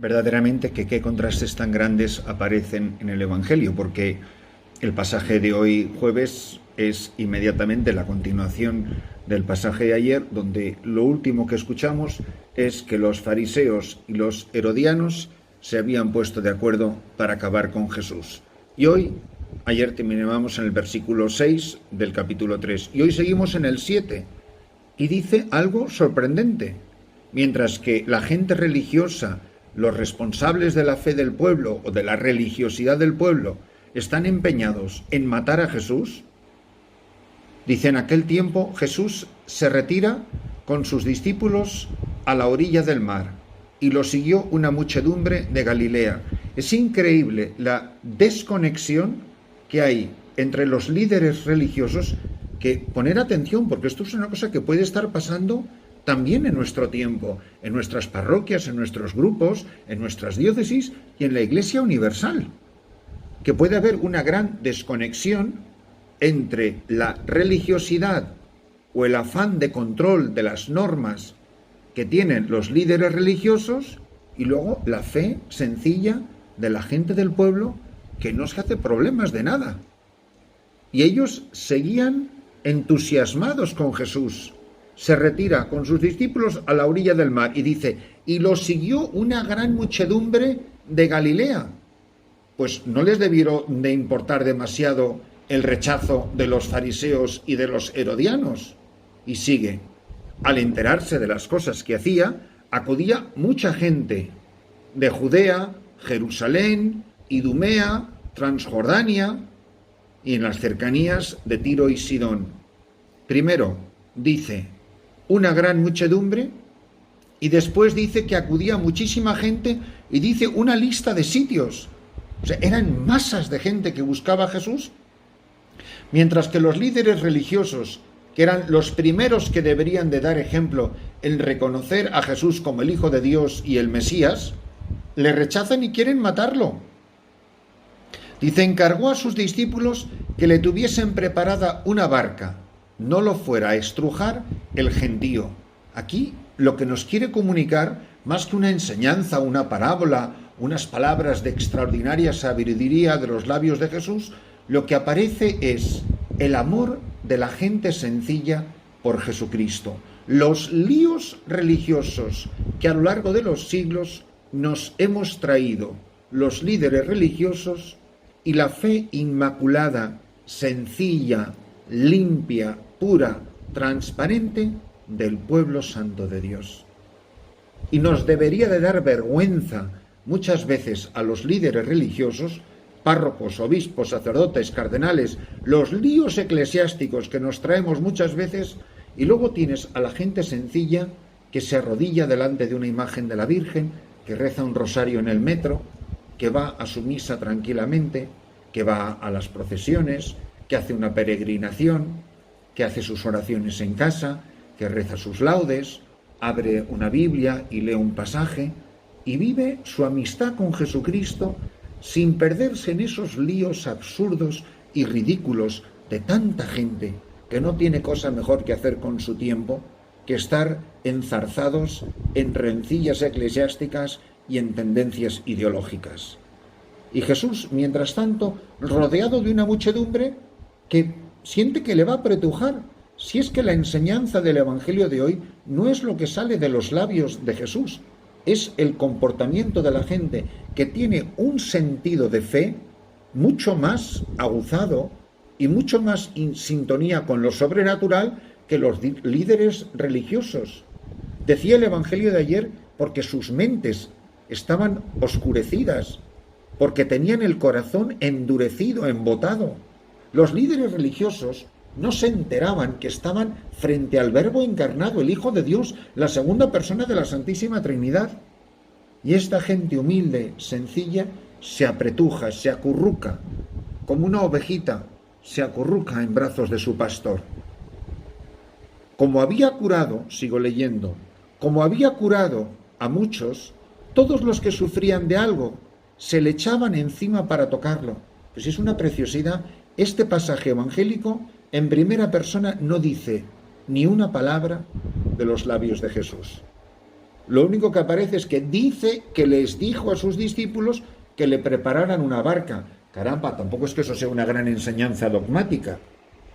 Verdaderamente que qué contrastes tan grandes aparecen en el Evangelio, porque el pasaje de hoy jueves es inmediatamente la continuación del pasaje de ayer, donde lo último que escuchamos es que los fariseos y los herodianos se habían puesto de acuerdo para acabar con Jesús. Y ayer terminamos en el versículo 6 del capítulo 3, y hoy seguimos en el 7, y dice algo sorprendente. Mientras que la gente religiosa, los responsables de la fe del pueblo o de la religiosidad del pueblo, están empeñados en matar a Jesús, dice: en aquel tiempo Jesús se retira con sus discípulos a la orilla del mar y lo siguió una muchedumbre de Galilea. Es increíble la desconexión que hay entre los líderes religiosos, que poner atención, porque esto es una cosa que puede estar pasando también en nuestro tiempo, en nuestras parroquias, en nuestros grupos, en nuestras diócesis y en la Iglesia universal, que puede haber una gran desconexión entre la religiosidad o el afán de control de las normas que tienen los líderes religiosos y luego la fe sencilla de la gente del pueblo, que no se hace problemas de nada. Y ellos seguían entusiasmados con Jesús. Se retira con sus discípulos a la orilla del mar y dice: y lo siguió una gran muchedumbre de Galilea. Pues no les debieron de importar demasiado el rechazo de los fariseos y de los herodianos. Y sigue: al enterarse de las cosas que hacía, acudía mucha gente de Judea, Jerusalén, Idumea, Transjordania y en las cercanías de Tiro y Sidón. Primero dice una gran muchedumbre, y después dice que acudía muchísima gente, y dice una lista de sitios. O sea, eran masas de gente que buscaba a Jesús, mientras que los líderes religiosos, que eran los primeros que deberían de dar ejemplo en reconocer a Jesús como el Hijo de Dios y el Mesías, le rechazan y quieren matarlo. Dice: encargó a sus discípulos que le tuviesen preparada una barca, no lo fuera a estrujar el gentío. Aquí lo que nos quiere comunicar, más que una enseñanza, una parábola, unas palabras de extraordinaria sabiduría de los labios de Jesús, lo que aparece es el amor de la gente sencilla por Jesucristo. Los líos religiosos que a lo largo de los siglos nos hemos traído los líderes religiosos, y la fe inmaculada, sencilla, limpia, pura, transparente del pueblo santo de Dios. Y nos debería de dar vergüenza muchas veces a los líderes religiosos, párrocos, obispos, sacerdotes, cardenales, los líos eclesiásticos que nos traemos muchas veces, y luego tienes a la gente sencilla que se arrodilla delante de una imagen de la Virgen, que reza un rosario en el metro, que va a su misa tranquilamente, que va a las procesiones, que hace una peregrinación, que hace sus oraciones en casa, que reza sus laudes, abre una Biblia y lee un pasaje, y vive su amistad con Jesucristo sin perderse en esos líos absurdos y ridículos de tanta gente que no tiene cosa mejor que hacer con su tiempo que estar enzarzados en rencillas eclesiásticas y en tendencias ideológicas. Y Jesús, mientras tanto, rodeado de una muchedumbre que siente que le va a apretujar, si es que la enseñanza del Evangelio de hoy no es lo que sale de los labios de Jesús, es el comportamiento de la gente que tiene un sentido de fe mucho más aguzado y mucho más en sintonía con lo sobrenatural que los líderes religiosos. Decía el Evangelio de ayer, porque sus mentes estaban oscurecidas, porque tenían el corazón endurecido, embotado. Los líderes religiosos no se enteraban que estaban frente al Verbo encarnado, el Hijo de Dios, la segunda persona de la Santísima Trinidad. Y esta gente humilde, sencilla, se apretuja, se acurruca, como una ovejita, se acurruca en brazos de su pastor. Como había curado, sigo leyendo, como había curado a muchos, todos los que sufrían de algo se le echaban encima para tocarlo. Pues es una preciosidad. Este pasaje evangélico en primera persona no dice ni una palabra de los labios de Jesús. Lo único que aparece es que dice que les dijo a sus discípulos que le prepararan una barca. Caramba, tampoco es que eso sea una gran enseñanza dogmática.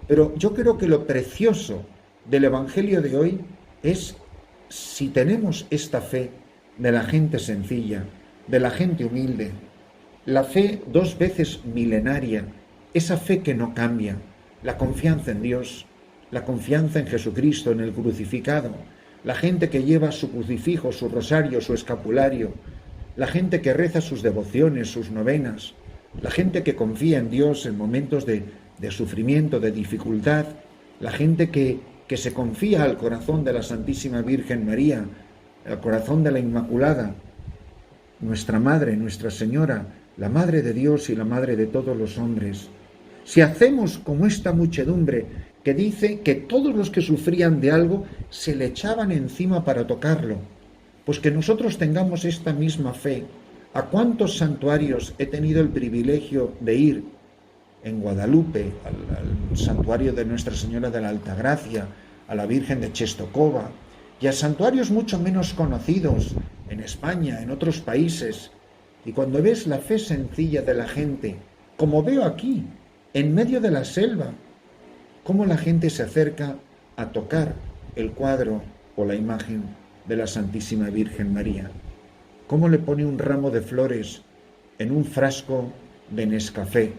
Pero yo creo que lo precioso del Evangelio de hoy es si tenemos esta fe de la gente sencilla, de la gente humilde, la fe 2 veces milenaria, esa fe que no cambia, la confianza en Dios, la confianza en Jesucristo, en el crucificado, la gente que lleva su crucifijo, su rosario, su escapulario, la gente que reza sus devociones, sus novenas, la gente que confía en Dios en momentos de sufrimiento, de dificultad, la gente que se confía al corazón de la Santísima Virgen María, al corazón de la Inmaculada, nuestra Madre, Nuestra Señora, la Madre de Dios y la Madre de todos los hombres. Si hacemos como esta muchedumbre que dice que todos los que sufrían de algo se le echaban encima para tocarlo, pues que nosotros tengamos esta misma fe. ¿A cuántos santuarios he tenido el privilegio de ir? En Guadalupe, al santuario de Nuestra Señora de la Altagracia, a la Virgen de Czestochowa, y a santuarios mucho menos conocidos en España, en otros países. Y cuando ves la fe sencilla de la gente, como veo aquí, en medio de la selva, cómo la gente se acerca a tocar el cuadro o la imagen de la Santísima Virgen María, cómo le pone un ramo de flores en un frasco de Nescafé,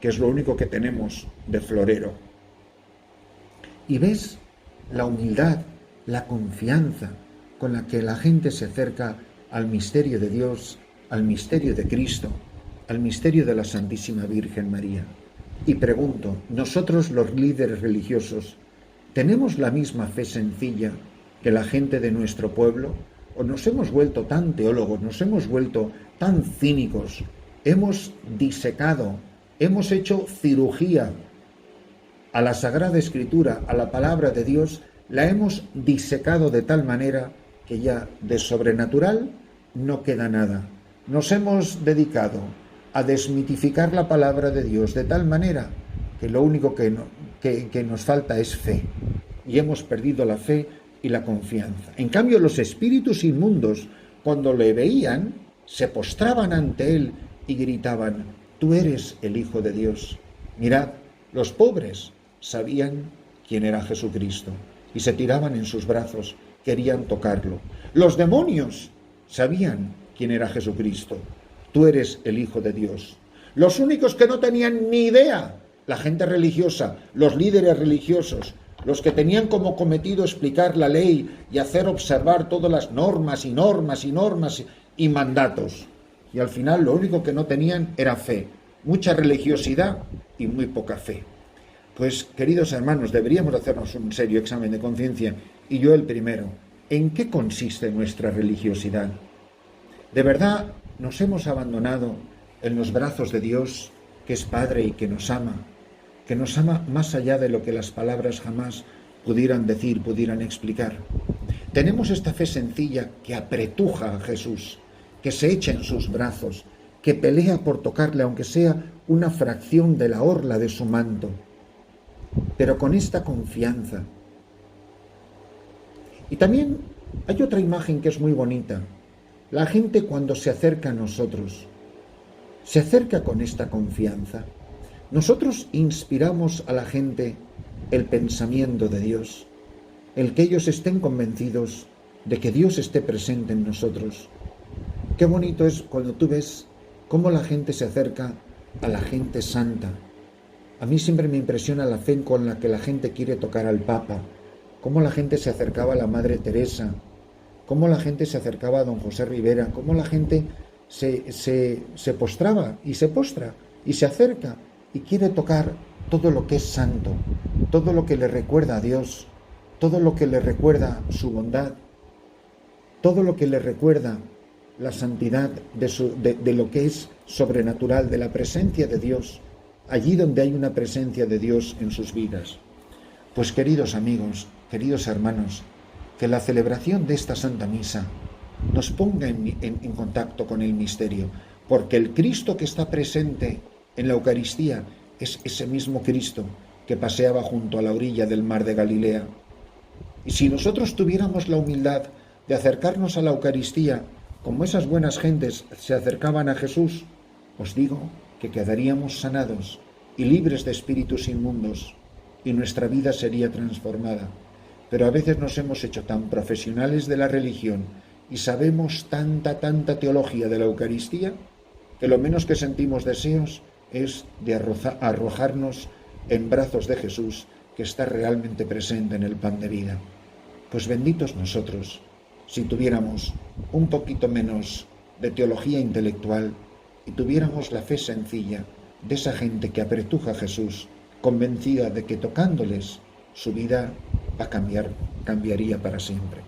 que es lo único que tenemos de florero. Y ves la humildad, la confianza con la que la gente se acerca al misterio de Dios, al misterio de Cristo, al misterio de la Santísima Virgen María. Y pregunto, nosotros los líderes religiosos, ¿tenemos la misma fe sencilla que la gente de nuestro pueblo? ¿O nos hemos vuelto tan teólogos, nos hemos vuelto tan cínicos, hemos disecado, hemos hecho cirugía a la Sagrada Escritura, a la palabra de Dios, la hemos disecado de tal manera que ya de sobrenatural no queda nada? Nos hemos dedicado a desmitificar la palabra de Dios de tal manera que lo único que nos falta es fe, y hemos perdido la fe y la confianza. En cambio, los espíritus inmundos, cuando le veían, se postraban ante él y gritaban: tú eres el Hijo de Dios. Mirad, los pobres sabían quién era Jesucristo y se tiraban en sus brazos, querían tocarlo. Los demonios sabían quién era Jesucristo. Tú eres el Hijo de Dios. Los únicos que no tenían ni idea, la gente religiosa, los líderes religiosos, los que tenían como cometido explicar la ley y hacer observar todas las normas y normas y normas y mandatos. Y al final lo único que no tenían era fe, mucha religiosidad y muy poca fe. Pues, queridos hermanos, deberíamos hacernos un serio examen de conciencia, y yo el primero. ¿En qué consiste nuestra religiosidad? ¿De verdad nos hemos abandonado en los brazos de Dios, que es Padre y que nos ama más allá de lo que las palabras jamás pudieran decir, pudieran explicar? Tenemos esta fe sencilla que apretuja a Jesús, que se echa en sus brazos, que pelea por tocarle, aunque sea una fracción de la orla de su manto, pero con esta confianza. Y también hay otra imagen que es muy bonita. La gente, cuando se acerca a nosotros, se acerca con esta confianza. Nosotros inspiramos a la gente el pensamiento de Dios, el que ellos estén convencidos de que Dios esté presente en nosotros. Qué bonito es cuando tú ves cómo la gente se acerca a la gente santa. A mí siempre me impresiona la fe con la que la gente quiere tocar al Papa, cómo la gente se acercaba a la Madre Teresa, cómo la gente se acercaba a don José Rivera, cómo la gente se postraba y se postra y se acerca y quiere tocar todo lo que es santo, todo lo que le recuerda a Dios, todo lo que le recuerda su bondad, todo lo que le recuerda la santidad de lo que es sobrenatural, de la presencia de Dios, allí donde hay una presencia de Dios en sus vidas. Pues, queridos amigos, queridos hermanos, que la celebración de esta Santa Misa nos ponga en contacto con el misterio, porque el Cristo que está presente en la Eucaristía es ese mismo Cristo que paseaba junto a la orilla del mar de Galilea. Y si nosotros tuviéramos la humildad de acercarnos a la Eucaristía como esas buenas gentes se acercaban a Jesús, os digo que quedaríamos sanados y libres de espíritus inmundos y nuestra vida sería transformada. Pero a veces nos hemos hecho tan profesionales de la religión y sabemos tanta teología de la Eucaristía que lo menos que sentimos deseos es de arrojarnos en brazos de Jesús, que está realmente presente en el pan de vida. Pues benditos nosotros si tuviéramos un poquito menos de teología intelectual y tuviéramos la fe sencilla de esa gente que apretuja a Jesús, convencida de que tocándoles su vida cambiaría para siempre.